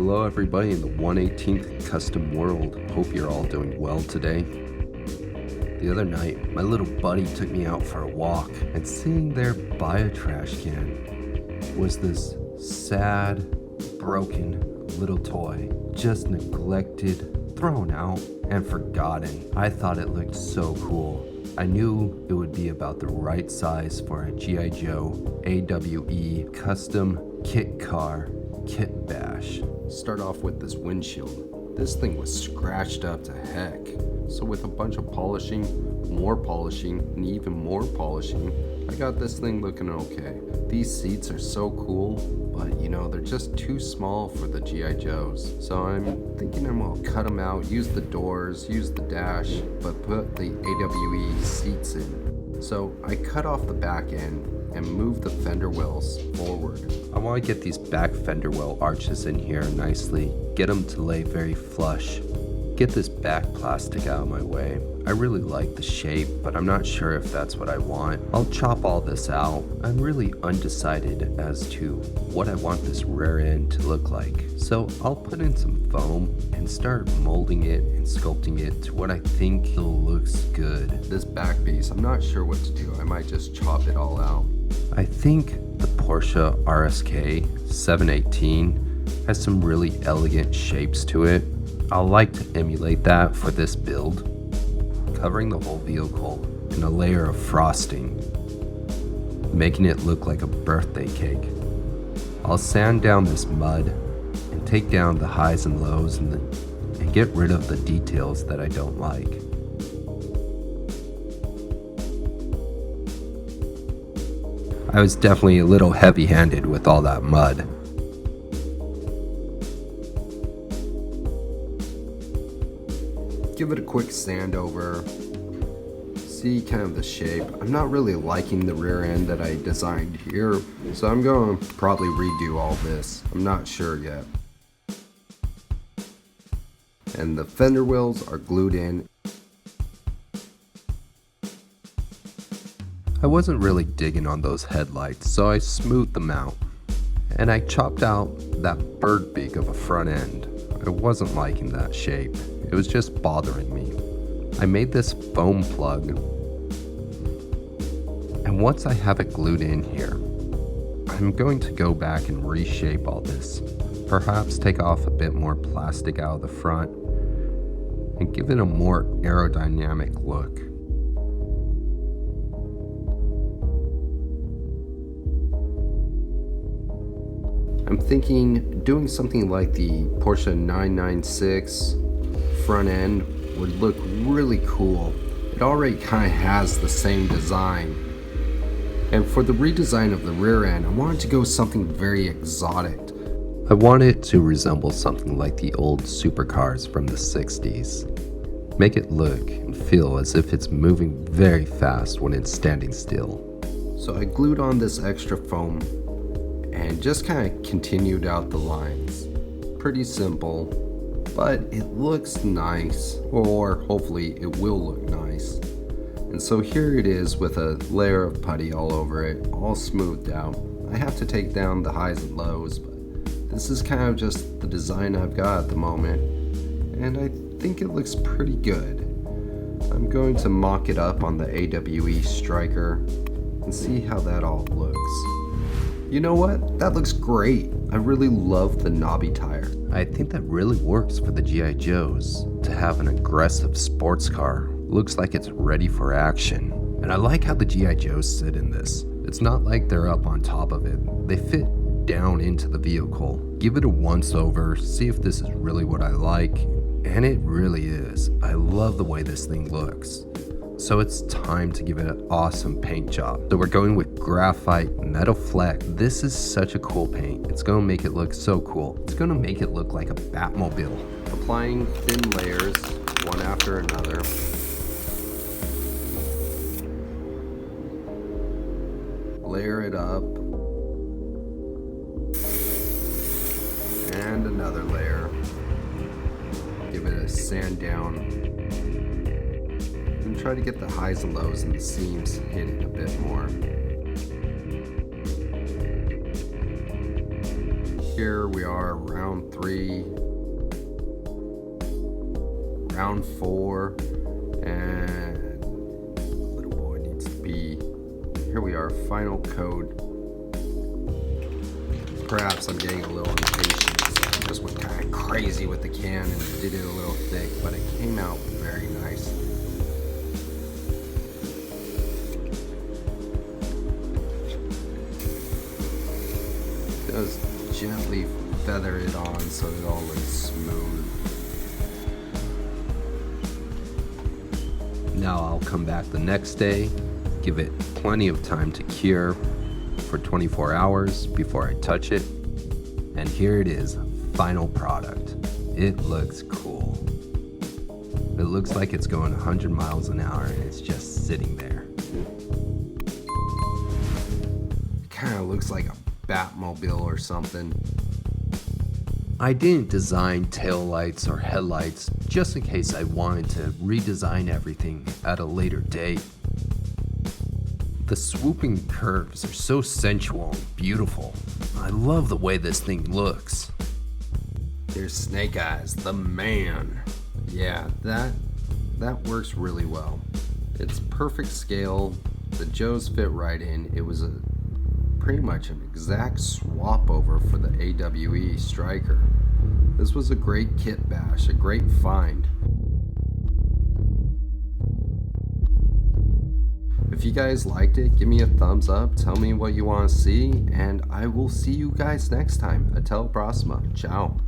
Hello everybody in the 118th custom world. Hope you're all doing well today. The other night, my little buddy took me out for a walk, and sitting there by a trash can was this sad, broken little toy, just neglected, thrown out, and forgotten. I thought it looked so cool. I knew it would be about the right size for a G.I.Joe A.W.E custom kit car kit bash. Start off with this windshield. This thing was scratched up to heck. So with a bunch of polishing, more polishing, and even more polishing, I got this thing looking okay. These seats are so cool, but they're just too small for the G.I. Joes. So I'm thinking I'm gonna cut them out, use the doors, use the dash, but put the A.W.E seats in. So I cut off the back end and move the fender wells forward. I want to get these back fender well arches in here nicely, get them to lay very flush, get this back plastic out of my way. I really like the shape, but I'm not sure if that's what I want. I'll chop all this out. I'm really undecided as to what I want this rear end to look like. So I'll put in some foam and start molding it and sculpting it to what I think it looks good. This back piece, I'm not sure what to do. I might just chop it all out. I think the Porsche RSK 718 has some really elegant shapes to it. I'll like to emulate that for this build, covering the whole vehicle in a layer of frosting, making it look like a birthday cake. I'll sand down this mud and take down the highs and lows and get rid of the details that I don't like. I was definitely a little heavy-handed with all that mud. Give it a quick sand over, see kind of the shape. I'm not really liking the rear end that I designed here, so I'm going to probably redo all this. I'm not sure yet. And the fender wells are glued in. I wasn't really digging on those headlights, so I smoothed them out. And I chopped out that bird beak of a front end. I wasn't liking that shape. It was just bothering me. I made this foam plug, and once I have it glued in here, I'm going to go back and reshape all this. Perhaps take off a bit more plastic out of the front and give it a more aerodynamic look. I'm thinking doing something like the Porsche 996 front end would look really cool. It already kind of has the same design. And for the redesign of the rear end, I wanted to go something very exotic. I want it to resemble something like the old supercars from the 60s. Make it look and feel as if it's moving very fast when it's standing still. So I glued on this extra foam and just kind of continued out the lines. Pretty simple, but it looks nice, or hopefully it will look nice. And so here it is with a layer of putty all over it, all smoothed out. I have to take down the highs and lows, but this is kind of just the design I've got at the moment, and I think it looks pretty good. I'm going to mock it up on the A.W.E striker and see how that all looks. You know what? That looks great. I really love the knobby tire. I think that really works for the G.I. Joes to have an aggressive sports car. Looks like it's ready for action. And I like how the G.I. Joes sit in this. It's not like they're up on top of it. They fit down into the vehicle. Give it a once over, see if this is really what I like. And it really is. I love the way this thing looks. So it's time to give it an awesome paint job. So we're going with graphite metal fleck. This is such a cool paint. It's gonna make it look so cool. It's gonna make it look like a Batmobile. Applying thin layers, one after another. Layer it up. And another layer. Give it a sand down. And try to get the highs and lows and the seams hitting a bit more. Here we are, round 3, round 4, and the little boy needs to be. Here we are, final code. Perhaps I'm getting a little impatient. Just went kind of crazy with the can and did it a little thick, but it came out very nice. Just gently feather it on so it all looks smooth. Now I'll come back the next day, give it plenty of time to cure for 24 hours before I touch it. And here it is, final product. It looks cool. It looks like it's going 100 miles an hour and it's just sitting there. It kind of looks like a Batmobile or something. I didn't design taillights or headlights just in case I wanted to redesign everything at a later date. The swooping curves are so sensual and beautiful. I love the way this thing looks. There's Snake Eyes, the man. Yeah, that works really well. It's perfect scale. The Joes fit right in. It was pretty much an exact swap over for the A.W.E Striker. This was a great kit bash, a great find. If you guys liked it, give me a thumbs up, tell me what you want to see, and I will see you guys next time. Até a próxima. Ciao.